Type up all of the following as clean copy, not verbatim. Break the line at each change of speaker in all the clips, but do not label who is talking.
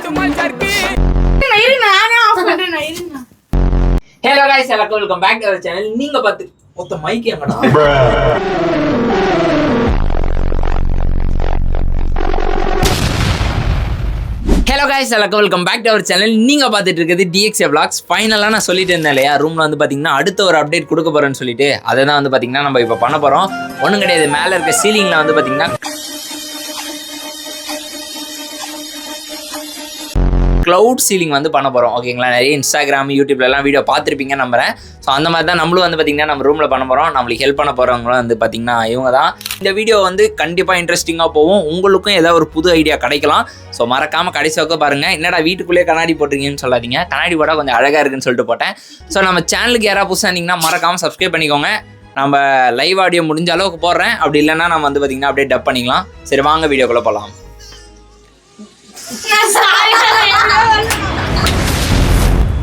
Hello guys, welcome back to our channel. நீங்க பார்த்து மொத்த மைக் எங்கடா? Hello guys, welcome back to our channel. நீங்க பார்த்துட்டு இருக்கிறது DXA Vlogs. ஃபைனலா நான் சொல்லிட்டு இருந்தேன் இல்லையா, ரூம்ல வந்து பாத்தீங்கன்னா அடுத்த ஒரு அப்டேட் கொடுக்க போறேன்னு சொல்லிட்டு அதை தான் வந்து பாத்தீங்கன்னா நம்ம இப்ப பண்ண போறோம். ஒண்ணும் கிடையாது, மேல இருக்க சீலிங்ல வந்து பாத்தீங்கன்னா க்ளவுட் சீலிங் வந்து பண்ண போகிறோம். ஓகேங்களா, நிறைய இன்ஸ்டாகிராம் யூடியூப்லலாம் வீடியோ பார்த்துருப்பீங்க நம்புறேன். ஸோ அந்த மாதிரி தான் நம்மளும் வந்து பார்த்திங்கன்னா நம்ம ரூமில் பண்ண போகிறோம். நம்மளுக்கு ஹெல்ப் பண்ண போகிறவங்களும் வந்து பார்த்திங்கன்னா இவங்க தான். இந்த வீடியோ வந்து கண்டிப்பாக இன்ட்ரெஸ்டிங்காக போகும். உங்களுக்கும் ஏதாவது ஒரு புது ஐடியா கிடைக்கலாம். ஸோ மறக்காமல் கடைசி வரைக்கும் பாருங்கள். என்னடா வீட்டுக்குள்ளேயே கண்ணாடி போட்டிருக்கீங்கன்னு சொல்லாதீங்க, கண்ணாடி போட்டால் கொஞ்சம் அழகாக இருக்குன்னு சொல்லிட்டு போட்டேன். ஸோ நம்ம சேனலுக்கு யாராவது புதுசாக இருந்தீங்கன்னா மறக்காமல் சப்ஸ்கிரைப் பண்ணிக்கோங்க. நம்ம லைவ் ஆடியோ முடிஞ்ச அளவுக்கு போடுறேன். அப்படி இல்லைன்னா நம்ம வந்து பார்த்திங்கன்னா அப்படியே டப் பண்ணிக்கலாம். சரி வாங்க வீடியோக்குள்ளே போகலாம்.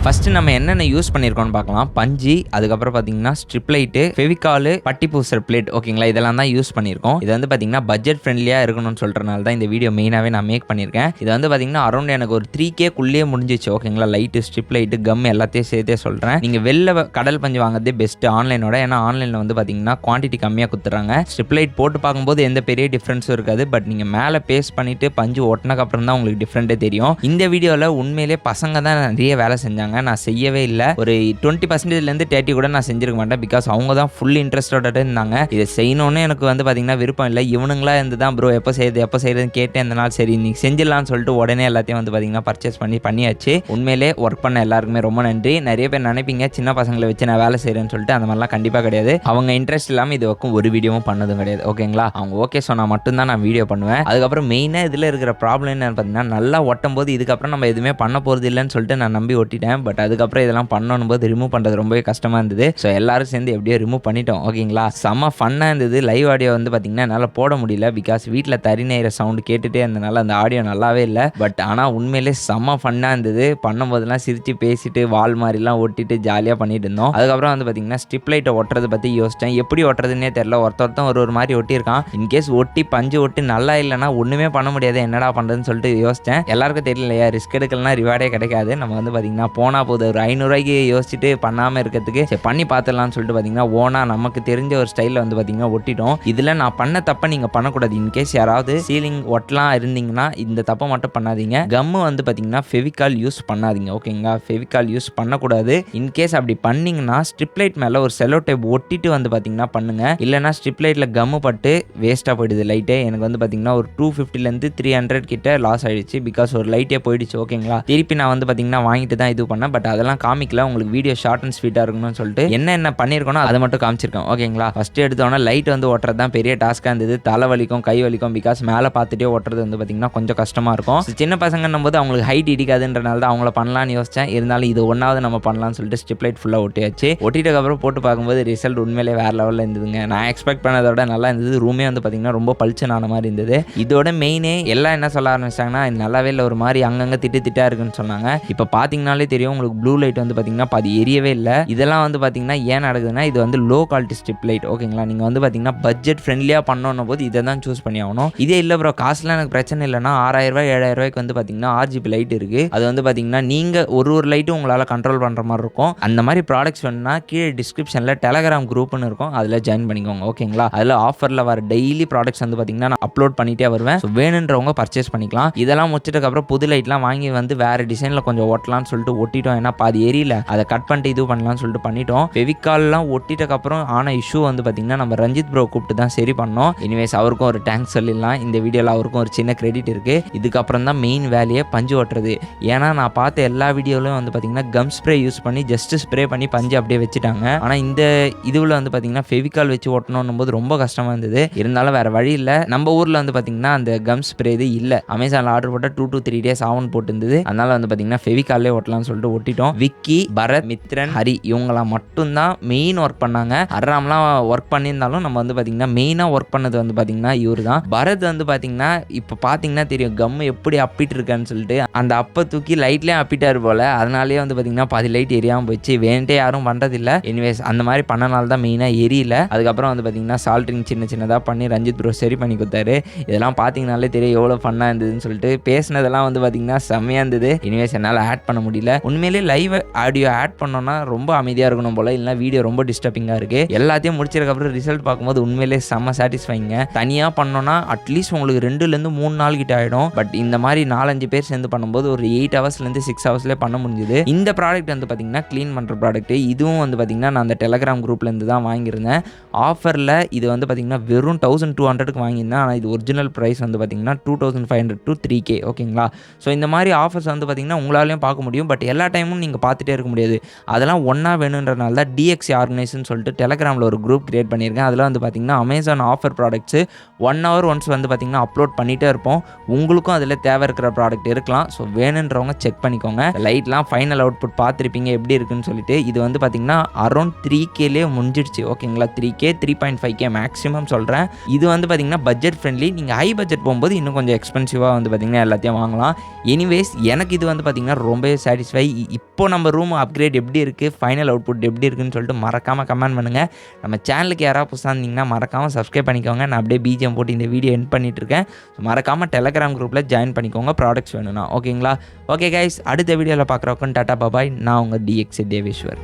ஃபஸ்ட்டு நம்ம என்னென்ன யூஸ் பண்ணியிருக்கோம்னு பார்க்கலாம். பஞ்சு, அதுக்கப்புறம் பார்த்தீங்கன்னா ஸ்ட்ரிப் லைட்டு, ஃபெவிகாலு, பட்டி பூசர் பிளேட். ஓகேங்களா, இதெல்லாம் தான் யூஸ் பண்ணியிருக்கோம். இது வந்து பார்த்தீங்கன்னா பட்ஜெட் ஃப்ரெண்ட்லியாக இருக்கணும்னு சொல்கிறனால தான் இந்த வீடியோ மெயினாகவே நான் மேக் பண்ணியிருக்கேன். இது வந்து பார்த்தீங்கன்னா அரௌண்ட் எனக்கு ஒரு 3K முடிஞ்சிச்சு. ஓகேங்களா, லைட்டு, ஸ்ட்ரிப் லைட்டு, கம் எல்லாத்தையும் சேர்த்தே சொல்கிறேன். நீங்கள் வெளில கடல் பஞ்சு வாங்குறதே பெஸ்ட்டு ஆன்லைனோட. ஏன்னா ஆன்லைனில் வந்து பார்த்தீங்கன்னா குவான்டிட்டி கம்மியாக கொடுத்துட்றாங்க. ஸ்ட்ரிப் லைட் போட்டு பார்க்கும்போது எந்த பெரிய டிஃப்ரென்ஸும் இருக்காது. பட் நீங்கள் மேலே பேஸ்ட் பண்ணிவிட்டு பஞ்சு ஒட்டினக்கப்புறம் தான் உங்களுக்கு டிஃப்ரெண்ட்டே தெரியும். இந்த வீடியோவில் உண்மையிலே பசங்க தான் நிறைய வேலை செஞ்சாங்க, நான் செய்யவே இல்லை. ஒரு 20%லேருந்து 30 கூட நான் செஞ்சிருக்க மாட்டேன். பிகாஸ் அவங்க தான் ஃபுல் இன்ட்ரெஸ்டோட இருந்தாங்க. இதை செய்யணும்னு எனக்கு வந்து பார்த்தீங்கன்னா விருப்பம் இல்லை. இவனுங்களா இருந்து தான் ப்ரோ எப்போ செய்யுதுன்னு கேட்டேன். இந்த நாள் சரி இன்னைக்கு செஞ்சிடலான்னு சொல்லிட்டு உடனே எல்லாத்தையும் வந்து பார்த்தீங்கன்னா பர்ச்சேஸ் பண்ணியாச்சு. உண்மையிலே ஒர்க் பண்ண எல்லாருக்குமே ரொம்ப நன்றி. நிறைய பேர் நினைப்பீங்க சின்ன பசங்களை வச்சு நான் வேலை செய்கிறேன்னு சொல்லிட்டு, அந்த மாதிரிலாம் கண்டிப்பாக கிடையாது. அவங்க இன்ட்ரெஸ்ட் இல்லாமல் இது வரைக்கும் ஒரு வீடியோவும் பண்ணதும் கிடையாது. ஓகேங்களா, அவங்க ஓகே சொன்னால் மட்டும்தான் நான் வீடியோ பண்ணுவேன். அதுக்கப்புறம் மெயினாக இதில் இருக்கிற ப்ராப்ளம் என்னன்னு பார்த்தீங்கன்னா, நல்லா ஒட்டும் போது இதுக்கப்புறம் நம்ம எதுவுமே பண்ண போகிறது இல்லைன்னு சொல்லிட்டு நான் நம்பி ஒட்டிட்டேன். பட் அதுக்கப்புறம் இதெல்லாம் பண்ணணும் போது ரிமூவ் பண்ணுறது ரொம்பவே கஷ்டமாக இருந்தது. ஸோ எல்லாரும் சேர்ந்து எப்படியோ ரிமூவ் பண்ணிட்டோம். ஓகேங்களா, செம்ம ஃபன்னாக இருந்தது. லைவ் ஆடியோ வந்து பார்த்தீங்கன்னா என்னால் போட முடியல. பிகாஸ் வீட்டில் தறி நெய்கிற சவுண்டு கேட்டுகிட்டே இருந்தனால அந்த ஆடியோ நல்லாவே இல்லை. பட் ஆனால் உண்மையிலே செம்ம ஃபன்னாக இருந்தது. பண்ணும்போதெல்லாம் சிரித்து பேசிட்டு வால் மாதிரிலாம் ஒட்டிட்டு ஜாலியாக பண்ணிட்டு இருந்தோம். அதுக்கப்புறம் வந்து பார்த்தீங்கன்னா ஸ்ட்ரிப் லைட்டை ஒட்டுறதை பற்றி யோசித்தேன். எப்படி ஒட்டுறதுன்னே தெரியல. ஒருத்தன் ஒரு மாதிரி ஒட்டியிருக்கான். இன்கேஸ் ஒட்டி பஞ்சு ஒட்டி நல்லா இல்லைன்னா ஒன்றுமே பண்ண முடியாது, என்னடா பண்ணுறதுன்னு சொல்லிட்டு யோசித்தேன். எல்லாருக்கும் தெரியலையா, ரிஸ்க் எடுக்கலாம் ரிவார்டே கிடைக்காது. நம்ம வந்து பார்த்தீங்கன்னா போனால் போது ஒரு 500 ரூபாய்க்கு யோசிச்சுட்டு பண்ணாமல் இருக்கிறதுக்கு சரி பண்ணி பார்த்துடலாம்னு சொல்லிட்டு பார்த்தீங்கன்னா ஓனா நமக்கு தெரிஞ்ச ஒரு ஸ்டைலில் வந்து பார்த்தீங்கன்னா ஒட்டிட்டோம். இதில் நான் பண்ண தப்பை நீங்கள் பண்ணக்கூடாது. இன்கேஸ் யாராவது சீலிங் ஒட்டலாம் இருந்தீங்கன்னா இந்த தப்பை மட்டும் பண்ணாதீங்க. கம்மு வந்து பார்த்தீங்கன்னா ஃபெவிகால் யூஸ் பண்ணாதீங்க. ஓகேங்களா, ஃபெவிகால் யூஸ் பண்ணக்கூடாது. இன்கேஸ் அப்படி பண்ணிங்கன்னா ஸ்ட்ரிப் லைட் மேலே ஒரு செலோ டேப் ஒட்டிட்டு வந்து பார்த்தீங்கன்னா பண்ணுங்க. இல்லைனா ஸ்ட்ரிப் லைட்டில் கம்மு பட்டு வேஸ்ட்டாக போயிடுது லைட்டே. எனக்கு வந்து பார்த்தீங்கன்னா ஒரு 250லேருந்து 300 கிட்ட லாஸ் ஆகிடுச்சு. பிகாஸ் ஒரு லைட்டே போயிடுச்சு. ஓகேங்களா, திருப்பி நான் வந்து பார்த்தீங்கன்னா வாங்கிட்டு தான் இது பண்ணேன். பட் அதெல்லாம் காமிக்கல, உங்களுக்கு வீடியோ ஷார்ட் அண்ட் ஸ்வீட்டாக இருக்கணும்னு சொல்லிட்டு என்ன பண்ணியிருக்கோனோ அதை மட்டும் காமிச்சிருக்கேன். ஓகேங்களா, ஃபஸ்ட்டு எடுத்தோன்னா லைட் வந்து ஒட்டுறது தான் பெரிய டாஸ்க்காக இருந்தது. தலை வலிக்கும் கை வலிக்கும். பிகாஸ் மேலே பார்த்துட்டே ஒட்டுறது வந்து பார்த்தீங்கன்னா கொஞ்சம் கஷ்டமாக இருக்கும். சின்ன பசங்கன்னும் போது அவங்களுக்கு ஹைட் இடிக்காதுன்றனால தான் அவங்கள பண்ணலான்னு யோசிச்சேன். இருந்தாலும் இது ஒன்றாவது நம்ம பண்ணலாம்னு சொல்லிட்டு ஸ்ட்ரிப் லைட் ஃபுல்லாக ஒட்டியாச்சு. ஒட்டிட்டதுக்கப்புறம் போட்டு பார்க்கும்போது ரிசல்ட் உண்மையிலே வேறு லெவலில் இருந்ததுங்க. நான் எக்ஸ்பெக்ட் பண்ணதை விட நல்லா இருந்தது. ரூமே வந்து பார்த்தீங்கன்னா ரொம்ப பளிச்சுனான மாதிரி இருந்தது. இதோட மெயினே எல்லாம் என்ன சொல்ல ஆரம்பிச்சிட்டாங்கன்னா, இது நல்லாவே இல்லை, ஒரு மாதிரி அங்கங்கே திட்டா இருக்குன்னு சொன்னாங்க. இப்போ பார்த்தீங்கன்னாலே தெரியும் உங்களுக்கு ப்ளூ லைட் வந்து பார்த்தீங்கன்னா அது எரியவே இல்லை. இதெல்லாம் வந்து பார்த்தீங்கன்னா ஏன் நடக்குதுன்னா, இது வந்து லோ குவாலிட்டி ஸ்ட்ரிப் லைட். ஓகேங்களா, நீங்கள் வந்து பார்த்தீங்கன்னா பட்ஜெட் ஃப்ரெண்ட்லியாக பண்ணணும் போது இதை தான் சூஸ் பண்ணி ஆகணும். இதே இல்லை ப்ரோ காசுலாம் எனக்கு பிரச்சனை இல்லைன்னா 6000 ரூபாய் 7000 ரூபாய்க்கு வந்து பார்த்தீங்கன்னா RGB லைட் இருக்குது. அது வந்து பார்த்தீங்கன்னா நீங்கள் ஒரு லைட்டும் உங்களால் கண்ட்ரோல் பண்ணுற மாதிரி இருக்கும். அந்த மாதிரி ப்ராடக்ட்ஸ் வேணும்னா கீழே டிஸ்கிரிப்ஷனில் டெலகிராம் குரூப்னு இருக்கும், அதில் ஜாயின் பண்ணிக்கோங்க. ஓகேங்களா, அதில் ஆஃபரில் வர டெய்லி ப்ராடக்ட்ஸ் வந்து பார்த்தீங்கன்னா நான் அப்லோட் பண்ணிகிட்டே வருவேன். ஸோ வேணுன்றவங்க பர்ச்சேஸ் பண்ணிக்கலாம். இதெல்லாம் முடிச்சதுக்கப்புறம் புது லைட்லாம் வாங்கி வந்து வேறு டிசைனில் கொஞ்சம் ஒட்டலாம்னு சொல்லிட்டு ஒட்டிட்டோம். ஏன்னா பாதி எரியல, அதை கட் பண்ணிட்டு இது பண்ணலாம்னு சொல்லிட்டு பண்ணிட்டோம். ஃபெவிகால்லாம் ஒட்டிட்டக்கப்புறம் ஆன இஷ்யூ வந்து பார்த்தீங்கன்னா நம்ம ரஞ்சித் ப்ரோ கூப்பிட்டு தான் சரி பண்ணோம். எனிவேஸ் அவருக்கும் ஒரு தேங்க்ஸ் சொல்லிடலாம். இந்த வீடியோவில் அவருக்கும் ஒரு சின்ன கிரெடிட் இருக்குது. இதுக்கப்புறம் தான் மெயின் வேலையை பஞ்சு ஓட்டுறது. ஏன்னா நான் பார்த்த எல்லா வீடியோலையும் வந்து பார்த்தீங்கன்னா கம் ஸ்ப்ரே யூஸ் பண்ணி ஜஸ்ட் ஸ்ப்ரே பண்ணி பஞ்சு அப்படியே வச்சுட்டாங்க. ஆனால் இந்த இதுவில் வந்து பார்த்தீங்கன்னா ஃபெவிகால் வச்சு ஓட்டணும் போது ரொம்ப கஷ்டமாக இருந்தது. இருந்தாலும் வேறு வழி இல்லை. நம்ம ஊரில் வந்து பார்த்தீங்கன்னா அந்த கம் ஸ்ப்ரே இது இல்லை. அமேசானில் ஆர்டர் போட்டால் 2 to 3 days ஆகும்னு போட்டுருந்தது. அதனால் வந்து பார்த்தீங்கன்னா ஃபெவிகாலே ஓட்டலாம்னு சொல்லிட்டு சொல்லிட்டு ஒட்டிட்டோம். விக்கி, பரத், மித்ரன், ஹரி இவங்களாம் மட்டும்தான் மெயின் ஒர்க் பண்ணாங்க. அர்ராம்லாம் ஒர்க் பண்ணியிருந்தாலும் நம்ம வந்து பார்த்தீங்கன்னா மெயினாக ஒர்க் பண்ணது வந்து பார்த்தீங்கன்னா இவரு தான். பரத் வந்து பார்த்தீங்கன்னா இப்போ பார்த்தீங்கன்னா தெரியும் கம் எப்படி அப்பிட்டு இருக்கான்னு சொல்லிட்டு அந்த அப்பை தூக்கி லைட்லேயே அப்பிட்டாரு போல. அதனாலேயே வந்து பார்த்தீங்கன்னா பாதி லைட் எரியாமல் போயிடுச்சு. வேண்டே யாரும் பண்ணுறதில்ல. எனிவேஸ் அந்த மாதிரி பண்ணனால தான் மெயினாக எரியல. அதுக்கப்புறம் வந்து பார்த்தீங்கன்னா சால்ட்ரிங் சின்ன சின்னதாக பண்ணி ரஞ்சித் ப்ரோ சரி பண்ணி கொடுத்தாரு. இதெல்லாம் பார்த்தீங்கனாலே தெரியும் எவ்வளோ ஃபன்னாக இருந்ததுன்னு சொல்லிட்டு. பேசினதெல்லாம் வந்து பார்த்தீங்கன்னா செம்மையாக இருந்தது. எனிவேஸ் என்னால் ஆட் பண்ண முடியல. உண்மையிலே லைவ் ஆடியோ ஆட் பண்ணோன்னா ரொம்ப அமைதியாக இருக்கணும் போல, இல்லைனா வீடியோ ரொம்ப டிஸ்டர்பிங்காக இருக்குது. எல்லாத்தையும் முடிச்சதுக்கப்புறம் ரிசல்ட் பார்க்கும்போது உண்மையிலே செம்ம சாட்டிஸ்ஃபைங்க. தனியாக பண்ணோன்னா அட்லீஸ்ட் உங்களுக்கு 2லேருந்து 3 நாள் கிட்ட ஆகிடும். பட் இந்த மாதிரி 4-5 பேர் சேர்ந்து பண்ணும்போது ஒரு 8 ஹவர்ஸ்லேருந்து 6 ஹவர்ஸ்லேயே பண்ண முடிஞ்சுது. இந்த ப்ராடக்ட் வந்து பார்த்தீங்கன்னா க்ளீன் பண்ணுற ப்ராடக்ட். இதுவும் வந்து பார்த்தீங்கன்னா நான் அந்த டெலகிராம் குரூப்லேருந்து தான் வாங்கியிருந்தேன். ஆஃபரில் இது வந்து பார்த்தீங்கன்னா வெறும் 1200க்கு வாங்கியிருந்தேன். ஆனால் இது ஒரிஜினல் ப்ரைஸ் வந்து பார்த்தீங்கன்னா 2500 to 3K. ஓகேங்களா? ஸோ இந்த மாதிரி ஆஃபர்ஸ் வந்து பார்த்தீங்கன்னா உங்களாலையும் பார்க்க முடியும். பட் எல்லா டைமும் நீங்கள் பார்த்துட்டே இருக்க முடியாது. அதெல்லாம் ஒன்றா வேணுன்றனால தான் DXC ஆர்கனைஸ்னு சொல்லிட்டு டெலகிராமில் ஒரு குரூப் கிரியேட் பண்ணியிருக்கேன். அதில் வந்து பார்த்தீங்கன்னா Amazon offer products 1 hour once வந்து பார்த்தீங்கன்னா அப்லோட் பண்ணிகிட்டே இருப்போம். உங்களுக்கும் அதில் தேவை இருக்கிற ப்ராடக்ட் இருக்கலாம். ஸோ வேணுன்றவங்க செக் பண்ணிக்கோங்க. லைட்லாம் ஃபைனல் அவுட்புட் பார்த்துருப்பீங்க எப்படி இருக்குன்னு சொல்லிட்டு. இது வந்து பார்த்தீங்கன்னா அரௌண்ட் 3Kலேயே முடிஞ்சிடுச்சு. ஓகேங்களா? 3K 3.5K மேக்ஸிமம் சொல்கிறேன். இது வந்து பார்த்தீங்கன்னா பட்ஜெட் ஃப்ரெண்ட்லி. நீங்கள் ஹை பட்ஜெட் போகும்போது இன்னும் கொஞ்சம் எக்ஸ்பென்சிவாக வந்து பார்த்தீங்கன்னா எல்லாத்தையும் வாங்கலாம். எனிவேஸ் எனக்கு இது வந்து பார்த்தீங்கன்னா ரொம்பவே சாட்டிஸ்ஃபை. இப்போ நம்ம ரூம் அப்கிரேட் எப்படி இருக்குது, ஃபைனல் அவுட்புட் எப்படி இருக்குன்னு சொல்லிட்டு மறக்காமல் கமெண்ட் பண்ணுங்கள். நம்ம சேனலுக்கு யாராவது புதுசாக இருந்தீங்கன்னா மறக்காமல் சப்ஸ்கிரைப் பண்ணிக்கோங்க. நான் அப்படியே பிஜிஎம் போட்டு இந்த வீடியோ எண்ட் பண்ணிட்டுருக்கேன். ஸோ மறக்காமல் டெலகிராம் குரூப்பில் ஜாயின் பண்ணிக்கோங்க ப்ராடக்ட்ஸ் வேணும்னா. ஓகேங்களா? ஓகே கைஸ், அடுத்த வீடியோவில் பார்க்குறோம். டாட்டா பாபாய். நான் உங்கள் DXC தேவேஸ்வர்.